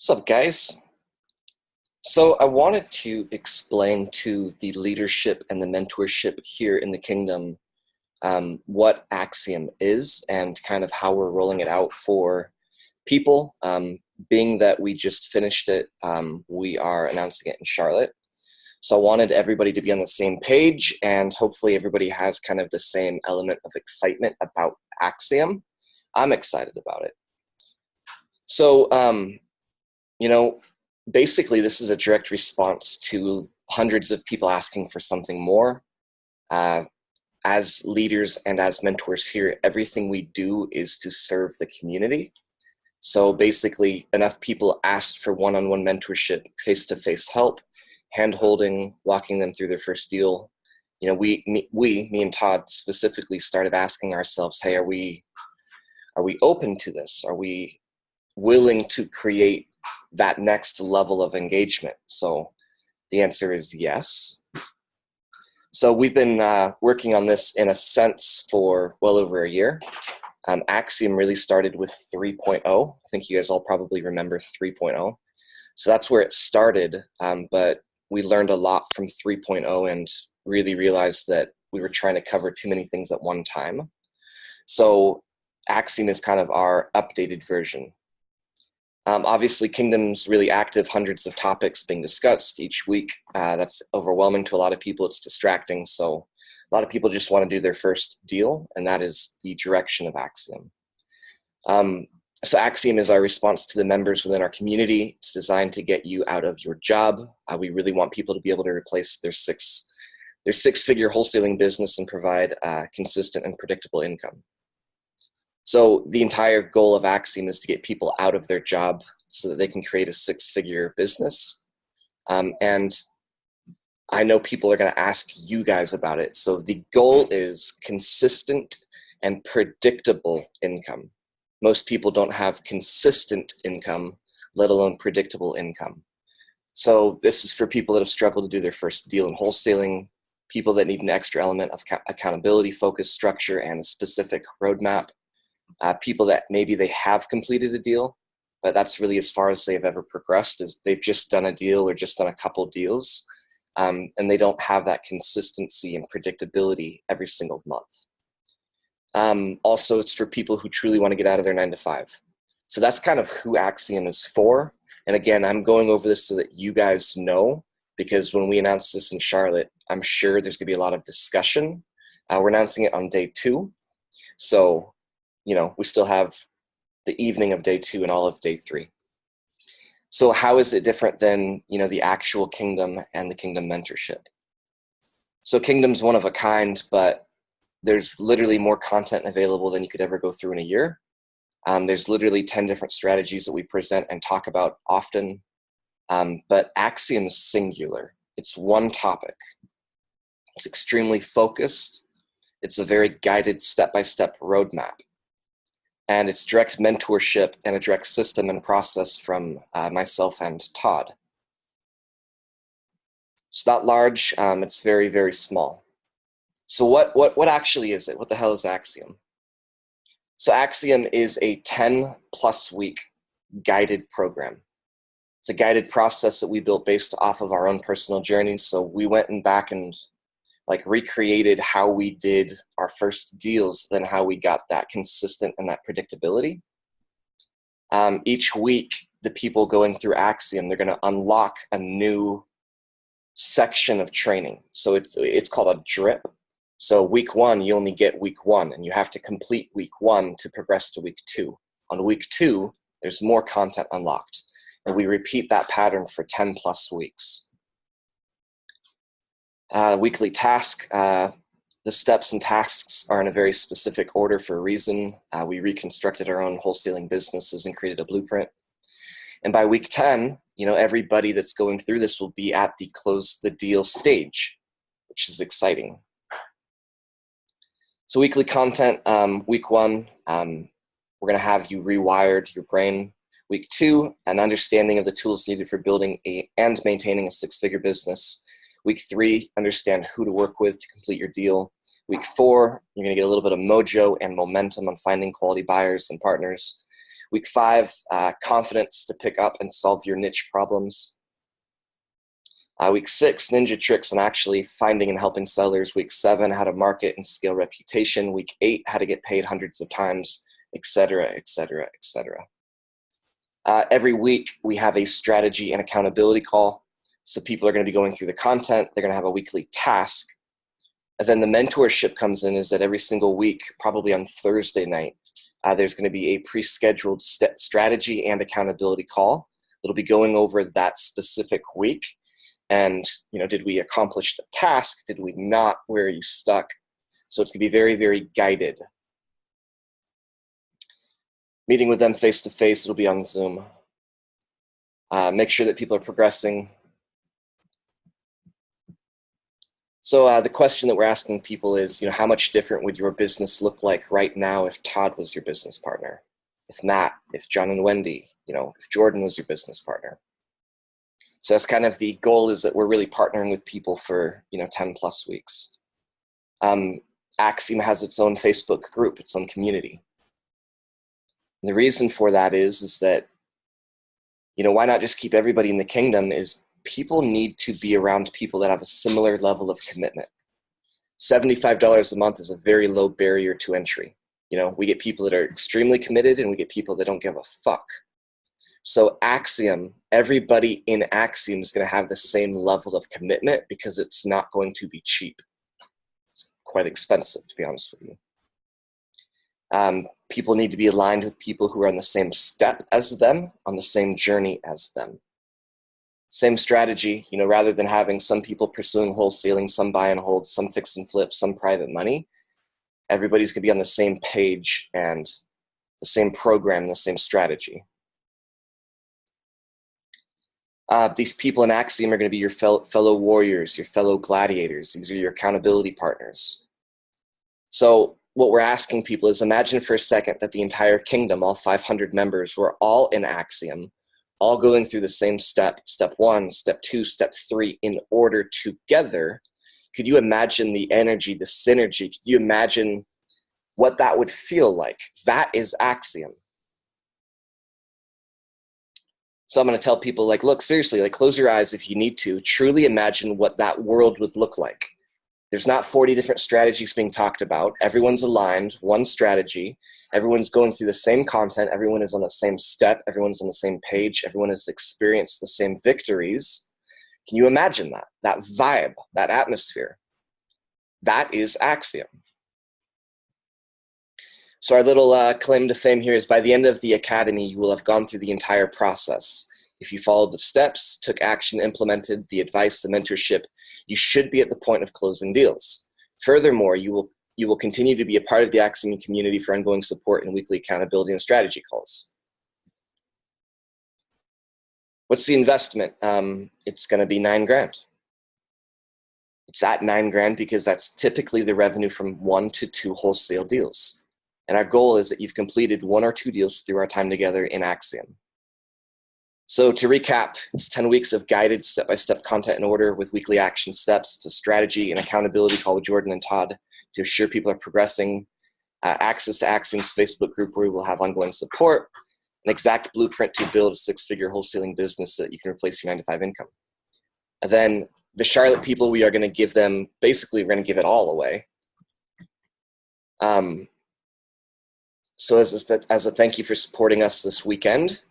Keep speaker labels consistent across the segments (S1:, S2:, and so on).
S1: What's up, guys? So I wanted to explain to the leadership and the mentorship here in the kingdom what Axiom is and kind of how we're rolling it out for people. Being that we just finished it, we are announcing it in Charlotte. So I wanted everybody to be on the same page, and hopefully everybody has kind of the same element of excitement about Axiom. I'm excited about it. So, you know, basically, this is a direct response to hundreds of people asking for something more. Uh, as leaders and as mentors here, everything we do is to serve the community. So basically, enough people asked for one-on-one mentorship, face-to-face help, hand-holding, walking them through their first deal. Me and Todd specifically started asking ourselves, hey, are we open to this? Are we willing to create that next level of engagement? So the answer is yes. So we've been working on this in a sense for well over a year. Axiom really started with 3.0. I think you guys all probably remember 3.0. So that's where it started, but we learned a lot from 3.0 and really realized that we were trying to cover too many things at one time. So Axiom is kind of our updated version. Obviously, Kingdom's really active, hundreds of topics being discussed each week. That's overwhelming to a lot of people. It's distracting. So a lot of people just want to do their first deal, and that is the direction of Axiom. So Axiom is our response to the members within our community. It's designed to get you out of your job. We really want people to be able to replace their six-figure wholesaling business and provide consistent and predictable income. So the entire goal of Axiom is to get people out of their job so that they can create a six-figure business. And I know people are going to ask you guys about it. So the goal is consistent and predictable income. Most people don't have consistent income, let alone predictable income. So this is for people that have struggled to do their first deal in wholesaling, people that need an extra element of accountability, focus, structure, and a specific roadmap. People that maybe they have completed a deal, but that's really as far as they've ever progressed, is they've just done a deal or just done a couple deals, and they don't have that consistency and predictability every single month. Also, it's for people who truly want to get out of their 9-to-5. So that's kind of who Axiom is for. And again, I'm going over this so that you guys know, because when we announce this in Charlotte, I'm sure there's going to be a lot of discussion. We're announcing it on day 2. So we still have the evening of day 2 and all of day 3. So how is it different than, the actual Kingdom and the Kingdom mentorship? So Kingdom's one of a kind, but there's literally more content available than you could ever go through in a year. There's literally 10 different strategies that we present and talk about often. But Axiom is singular. It's one topic. It's extremely focused. It's a very guided step-by-step roadmap. And it's direct mentorship and a direct system and process from myself and Todd. It's not large. It's very, very small. So what actually is it? What the hell is Axiom? So Axiom is a 10+ week guided program. It's a guided process that we built based off of our own personal journeys. So we went back and recreated how we did our first deals, then how we got that consistent and that predictability. Each week, the people going through Axiom, they're going to unlock a new section of training. So it's called a drip. So week 1, you only get week 1, and you have to complete week 1 to progress to week 2. On week 2, there's more content unlocked, and we repeat that pattern for 10+ weeks. Weekly task, the steps and tasks are in a very specific order for a reason. We reconstructed our own wholesaling businesses and created a blueprint. And by week 10, everybody that's going through this will be at the close the deal stage, which is exciting. So weekly content, week 1, we're going to have you rewired your brain. Week 2, an understanding of the tools needed for building and maintaining a 6-figure business. Week 3, understand who to work with to complete your deal. Week 4, you're going to get a little bit of mojo and momentum on finding quality buyers and partners. Week 5, confidence to pick up and solve your niche problems. Week 6, ninja tricks on actually finding and helping sellers. Week 7, how to market and scale reputation. Week 8, how to get paid hundreds of times, etc., etc., etc. Every week, we have a strategy and accountability call. So people are going to be going through the content. They're going to have a weekly task. And then the mentorship comes in is that every single week, probably on Thursday night, there's going to be a pre-scheduled strategy and accountability call. It'll be going over that specific week. And, did we accomplish the task? Did we not? Where are you stuck? So it's going to be very, very guided. Meeting with them face-to-face, it'll be on Zoom. Make sure that people are progressing. So the question that we're asking people is, how much different would your business look like right now if Todd was your business partner? If Matt, if John and Wendy, if Jordan was your business partner? So that's kind of the goal, is that we're really partnering with people for, 10 plus weeks. Axiom has its own Facebook group, its own community. And the reason for that is that, why not just keep everybody in the kingdom is people need to be around people that have a similar level of commitment. $75 a month is a very low barrier to entry. We get people that are extremely committed and we get people that don't give a fuck. So Axiom, everybody in Axiom is going to have the same level of commitment because it's not going to be cheap. It's quite expensive, to be honest with you. People need to be aligned with people who are on the same step as them, on the same journey as them. Same strategy, rather than having some people pursuing wholesaling, some buy and hold, some fix and flip, some private money, everybody's going to be on the same page and the same program, the same strategy. These people in Axiom are going to be your fellow warriors, your fellow gladiators. These are your accountability partners. So what we're asking people is, imagine for a second that the entire kingdom, all 500 members, were all in Axiom, all going through the same step 1, step 2, step 3, in order together. Could you imagine the energy, the synergy? Could you imagine what that would feel like? That is Axiom. So I'm going to tell people, look, seriously, close your eyes if you need to. Truly imagine what that world would look like. There's not 40 different strategies being talked about. Everyone's aligned, one strategy. Everyone's going through the same content. Everyone is on the same step. Everyone's on the same page. Everyone has experienced the same victories. Can you imagine that? That vibe, that atmosphere? That is Axiom. So our little claim to fame here is, by the end of the academy, you will have gone through the entire process. If you followed the steps, took action, implemented the advice, the mentorship, you should be at the point of closing deals. Furthermore, you will continue to be a part of the Axiom community for ongoing support and weekly accountability and strategy calls. What's the investment? It's going to be $9,000. It's at $9,000 because that's typically the revenue from 1 to 2 wholesale deals. And our goal is that you've completed 1 or 2 deals through our time together in Axiom. So to recap, it's 10 weeks of guided step-by-step content in order with weekly action steps. It's a strategy and accountability call with Jordan and Todd to ensure people are progressing. Access to Axiom's Facebook group where we will have ongoing support. An exact blueprint to build a 6-figure wholesaling business so that you can replace your 9-to-5 income. And then the Charlotte people, we are going to give them, basically we're going to give it all away. So as a thank you for supporting us this weekend,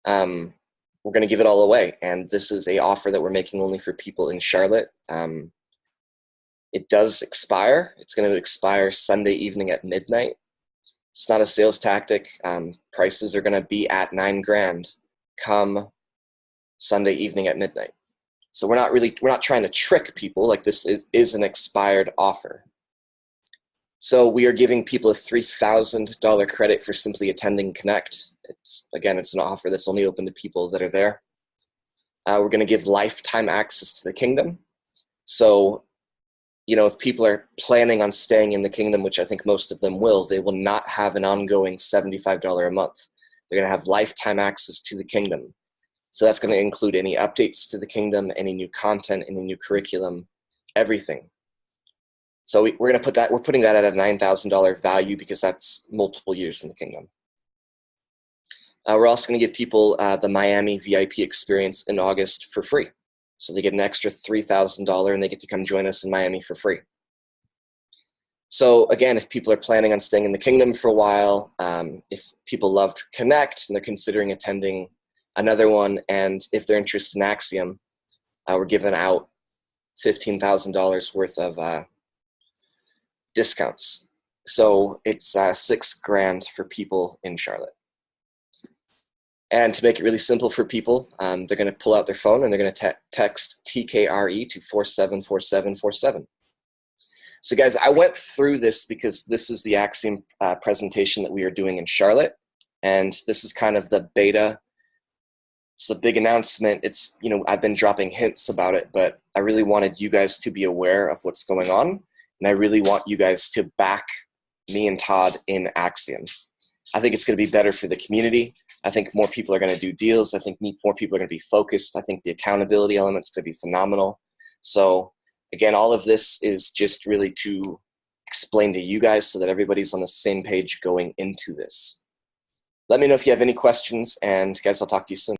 S1: we're going to give it all away. And this is a offer that we're making only for people in Charlotte. It does expire. It's going to expire Sunday evening at midnight. It's not a sales tactic. Prices are going to be at $9,000 come Sunday evening at midnight. So we're not trying to trick people. This is an expired offer. So we are giving people a $3,000 credit for simply attending Connect. It's an offer that's only open to people that are there. We're going to give lifetime access to the kingdom. So, if people are planning on staying in the kingdom, which I think most of them will, they will not have an ongoing $75 a month. They're going to have lifetime access to the kingdom. So that's going to include any updates to the kingdom, any new content, any new curriculum, everything. So we're putting that at a $9,000 value because that's multiple years in the kingdom. We're also going to give people the Miami VIP experience in August for free. So they get an extra $3,000 and they get to come join us in Miami for free. So again, if people are planning on staying in the kingdom for a while, if people love Connect and they're considering attending another one, and if they're interested in Axiom, we're giving out $15,000 worth of discounts. So it's $6,000 for people in Charlotte. And to make it really simple for people, they're going to pull out their phone and they're going to text TKRE to 474747. So guys, I went through this because this is the Axiom presentation that we are doing in Charlotte. And this is kind of the beta. It's a big announcement. It's, I've been dropping hints about it, but I really wanted you guys to be aware of what's going on. And I really want you guys to back me and Todd in Axiom. I think it's going to be better for the community. I think more people are going to do deals. I think more people are going to be focused. I think the accountability element is going to be phenomenal. So again, all of this is just really to explain to you guys so that everybody's on the same page going into this. Let me know if you have any questions, and guys, I'll talk to you soon.